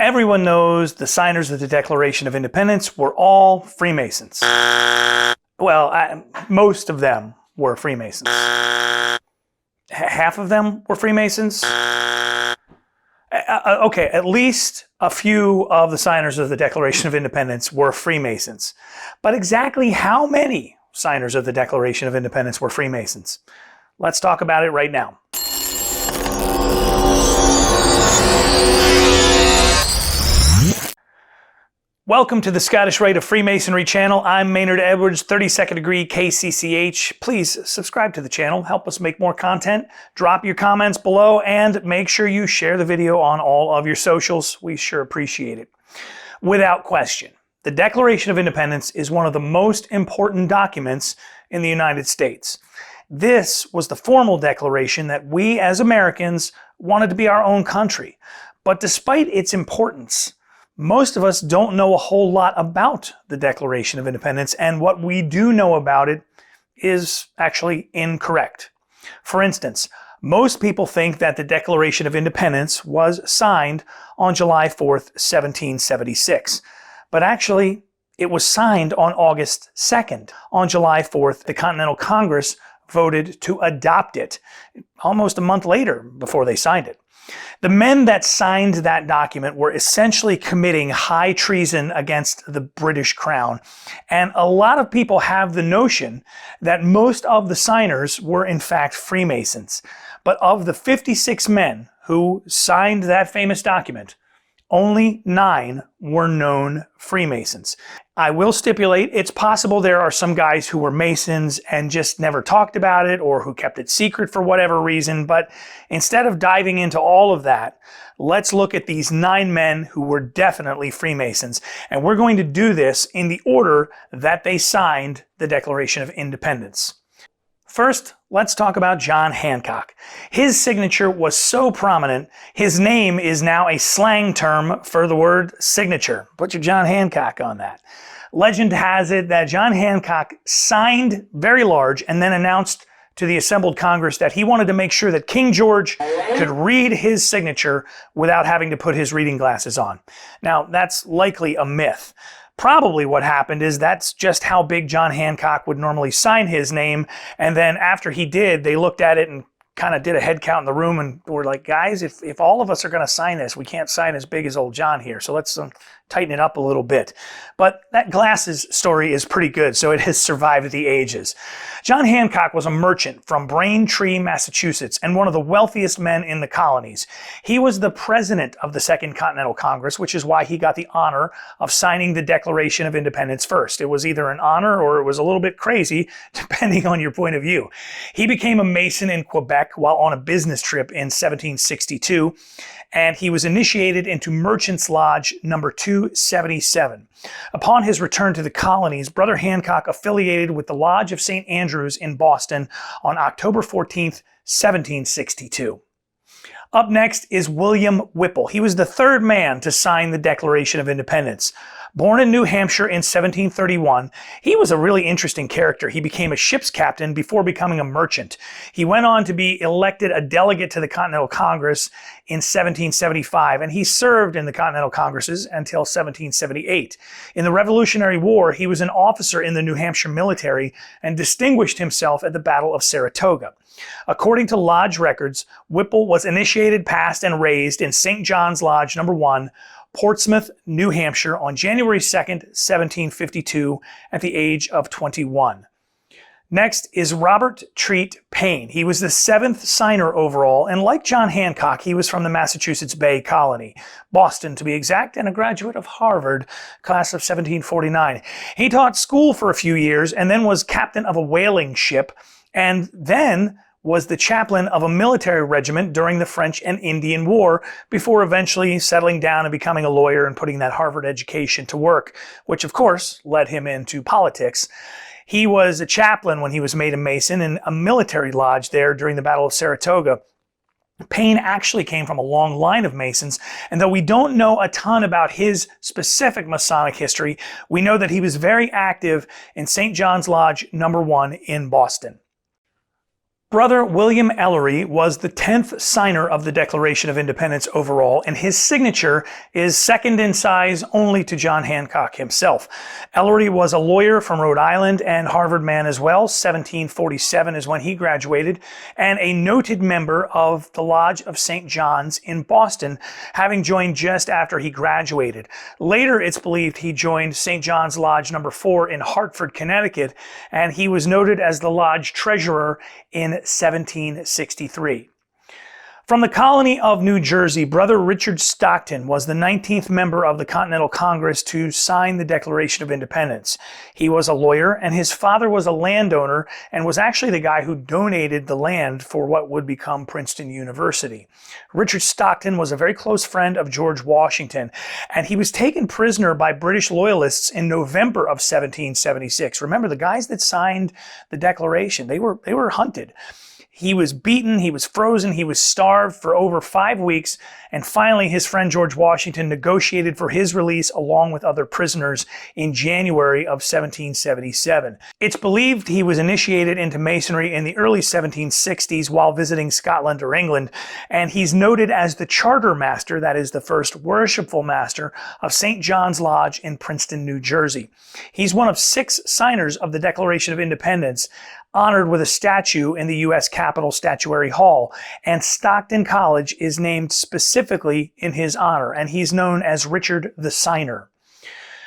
Everyone knows the signers of the Declaration of Independence were all Freemasons. Well, most of them were Freemasons. Half of them were Freemasons? Okay, at least a few of the signers of the Declaration of Independence were Freemasons. But exactly how many signers of the Declaration of Independence were Freemasons? Let's talk about it right now. Welcome to the Scottish Rite of Freemasonry channel. I'm Maynard Edwards, 32nd degree KCCH. Please subscribe to the channel, help us make more content, drop your comments below, and make sure you share the video on all of your socials. We sure appreciate it. Without question, the Declaration of Independence is one of the most important documents in the United States. This was the formal declaration that we as Americans wanted to be our own country. But despite its importance, most of us don't know a whole lot about the Declaration of Independence, and what we do know about it is actually incorrect. For instance, most people think that the Declaration of Independence was signed on July 4th, 1776. But actually, it was signed on August 2nd. On July 4th, the Continental Congress voted to adopt it almost a month later before they signed it. The men that signed that document were essentially committing high treason against the British Crown. And a lot of people have the notion that most of the signers were in fact Freemasons. But of the 56 men who signed that famous document, only 9 were known Freemasons. I will stipulate it's possible there are some guys who were Masons and just never talked about it or who kept it secret for whatever reason, but instead of diving into all of that, let's look at these 9 men who were definitely Freemasons, and we're going to do this in the order that they signed the Declaration of Independence. First, let's talk about John Hancock. His signature was so prominent, his name is now a slang term for the word signature. Put your John Hancock on that. Legend has it that John Hancock signed very large and then announced to the assembled Congress that he wanted to make sure that King George could read his signature without having to put his reading glasses on. Now, that's likely a myth. Probably what happened is that's just how big John Hancock would normally sign his name, and then after he did, they looked at it and kind of did a head count in the room and were like, guys, if all of us are going to sign this, we can't sign as big as old John here, so let's tighten it up a little bit. But that glasses story is pretty good, so it has survived the ages. John Hancock was a merchant from Braintree, Massachusetts, and one of the wealthiest men in the colonies. He was the president of the Second Continental Congress, which is why he got the honor of signing the Declaration of Independence first. It was either an honor or it was a little bit crazy, depending on your point of view. He became a Mason in Quebec while on a business trip in 1762, and he was initiated into Merchant's Lodge number 277. Upon his return to the colonies, Brother Hancock affiliated with the Lodge of St. Andrews in Boston on October 14th, 1762. Up next is William Whipple. He was the third man to sign the Declaration of Independence. Born in New Hampshire in 1731, he was a really interesting character. He became a ship's captain before becoming a merchant. He went on to be elected a delegate to the Continental Congress in 1775, and he served in the Continental Congresses until 1778. In the Revolutionary War, he was an officer in the New Hampshire military and distinguished himself at the Battle of Saratoga. According to Lodge records, Whipple was initiated, passed, and raised in St. John's Lodge No. 1, Portsmouth, New Hampshire on January 2nd, 1752 at the age of 21. Next is Robert Treat Payne. He was the 7th signer overall, and like John Hancock, he was from the Massachusetts Bay Colony, Boston to be exact, and a graduate of Harvard, class of 1749. He taught school for a few years and then was captain of a whaling ship, and then was the chaplain of a military regiment during the French and Indian War before eventually settling down and becoming a lawyer and putting that Harvard education to work, which of course led him into politics. He was a chaplain when he was made a Mason in a military lodge there during the Battle of Saratoga. Payne actually came from a long line of Masons, and though we don't know a ton about his specific Masonic history, we know that he was very active in St. John's Lodge No. 1 in Boston. Brother William Ellery was the 10th signer of the Declaration of Independence overall, and his signature is second in size only to John Hancock himself. Ellery was a lawyer from Rhode Island and Harvard man as well. 1747 is when he graduated, and a noted member of the Lodge of St. John's in Boston, having joined just after he graduated. Later, it's believed he joined St. John's Lodge number 4 in Hartford, Connecticut, and he was noted as the lodge treasurer in 1763. From the colony of New Jersey, Brother Richard Stockton was the 19th member of the Continental Congress to sign the Declaration of Independence. He was a lawyer, and his father was a landowner and was actually the guy who donated the land for what would become Princeton University. Richard Stockton was a very close friend of George Washington, and he was taken prisoner by British loyalists in November of 1776. Remember, the guys that signed the Declaration, they were hunted. He was beaten, he was frozen, he was starved for over 5 weeks, and finally his friend George Washington negotiated for his release along with other prisoners in January of 1777. It's believed he was initiated into Masonry in the early 1760s while visiting Scotland or England, and he's noted as the charter master, that is the first worshipful master, of St. John's Lodge in Princeton, New Jersey. He's one of 6 signers of the Declaration of Independence, honored with a statue in the U.S. Capitol Statuary Hall, and Stockton College is named specifically in his honor, and he's known as Richard the Signer.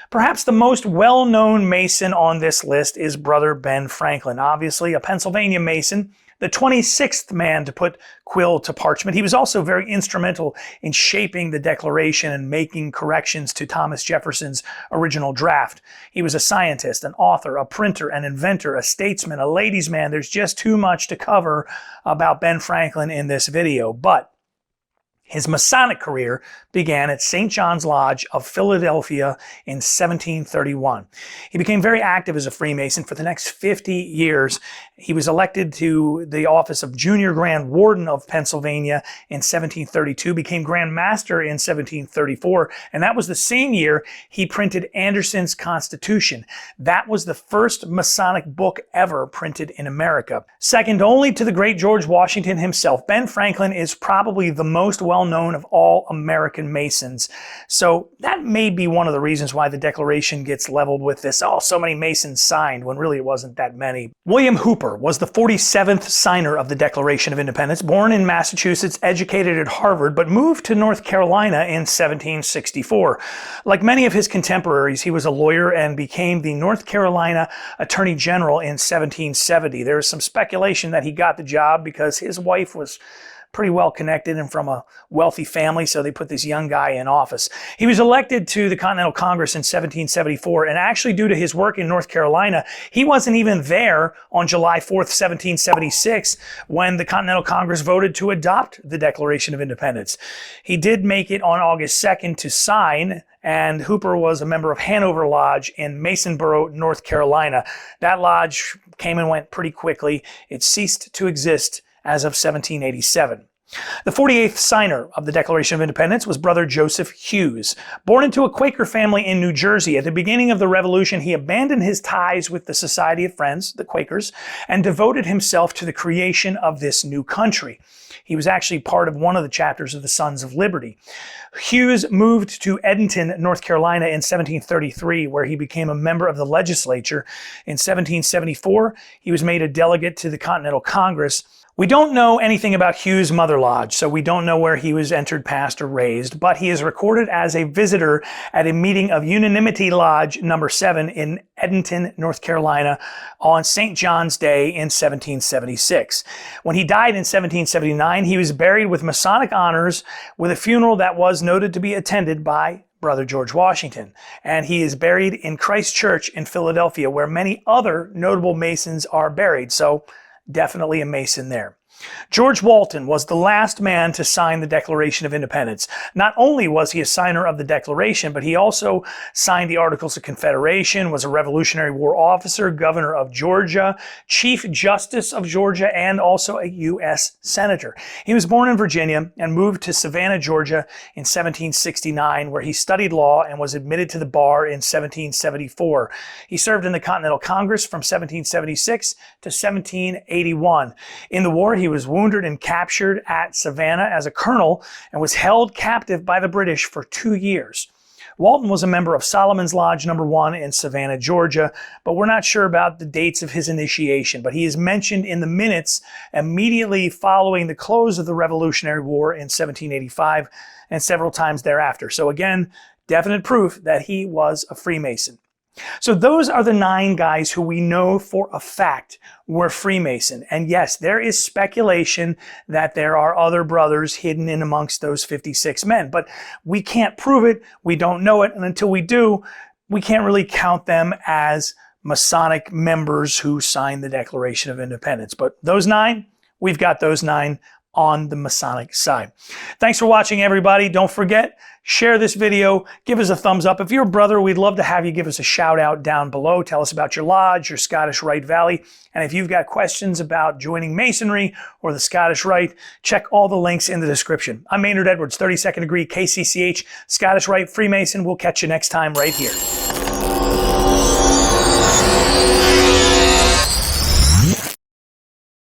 Perhaps the most well-known Mason on this list is Brother Ben Franklin, obviously a Pennsylvania Mason, the 26th man to put quill to parchment. He was also very instrumental in shaping the Declaration and making corrections to Thomas Jefferson's original draft. He was a scientist, an author, a printer, an inventor, a statesman, a ladies' man. There's just too much to cover about Ben Franklin in this video, but his Masonic career began at St. John's Lodge of Philadelphia in 1731. He became very active as a Freemason for the next 50 years. He was elected to the office of Junior Grand Warden of Pennsylvania in 1732, became Grand Master in 1734, and that was the same year he printed Anderson's Constitution. That was the first Masonic book ever printed in America. Second only to the great George Washington himself, Ben Franklin is probably the most well-known of all American Masons. So that may be one of the reasons why the Declaration gets leveled with this, oh, so many Masons signed, when really it wasn't that many. William Hooper was the 47th signer of the Declaration of Independence, born in Massachusetts, educated at Harvard, but moved to North Carolina in 1764. Like many of his contemporaries, he was a lawyer and became the North Carolina Attorney General in 1770. There is some speculation that he got the job because his wife was pretty well connected and from a wealthy family, so they put this young guy in office. He was elected to the Continental Congress in 1774, and actually due to his work in North Carolina, he wasn't even there on July 4th, 1776, when the Continental Congress voted to adopt the Declaration of Independence. He did make it on August 2nd to sign, and Hooper was a member of Hanover Lodge in Masonboro, North Carolina. That lodge came and went pretty quickly. It ceased to exist as of 1787. The 48th signer of the Declaration of Independence was Brother Joseph Hughes. Born into a Quaker family in New Jersey, at the beginning of the Revolution, he abandoned his ties with the Society of Friends, the Quakers, and devoted himself to the creation of this new country. He was actually part of one of the chapters of the Sons of Liberty. Hughes moved to Edenton, North Carolina in 1733, where he became a member of the legislature. In 1774, he was made a delegate to the Continental Congress. We don't know anything about Hughes' mother lodge, so we don't know where he was entered, passed, or raised, but he is recorded as a visitor at a meeting of Unanimity Lodge number 7 in Edenton, North Carolina on St. John's Day in 1776. When he died in 1779, he was buried with Masonic honors with a funeral that was noted to be attended by Brother George Washington, and he is buried in Christ Church in Philadelphia, where many other notable Masons are buried. So definitely a Mason there. George Walton was the last man to sign the Declaration of Independence. Not only was he a signer of the Declaration, but he also signed the Articles of Confederation, was a Revolutionary War officer, governor of Georgia, Chief Justice of Georgia, and also a U.S. Senator. He was born in Virginia and moved to Savannah, Georgia in 1769, where he studied law and was admitted to the bar in 1774. He served in the Continental Congress from 1776 to 1781. In the war, he was wounded and captured at Savannah as a colonel and was held captive by the British for 2 years. Walton was a member of Solomon's Lodge No. 1 in Savannah, Georgia, but we're not sure about the dates of his initiation. But he is mentioned in the minutes immediately following the close of the Revolutionary War in 1785 and several times thereafter. So again, definite proof that he was a Freemason. So those are the 9 guys who we know for a fact were Freemason. And yes, there is speculation that there are other brothers hidden in amongst those 56 men, but we can't prove it. We don't know it. And until we do, we can't really count them as Masonic members who signed the Declaration of Independence. But those 9, we've got those 9 on the Masonic side. Thanks for watching, everybody. Don't forget, share this video, give us a thumbs up. If you're a brother, we'd love to have you give us a shout out down below. Tell us about your lodge, your Scottish Rite Valley. And if you've got questions about joining Masonry or the Scottish Rite, check all the links in the description. I'm Maynard Edwards, 32nd degree KCCH, Scottish Rite Freemason. We'll catch you next time right here.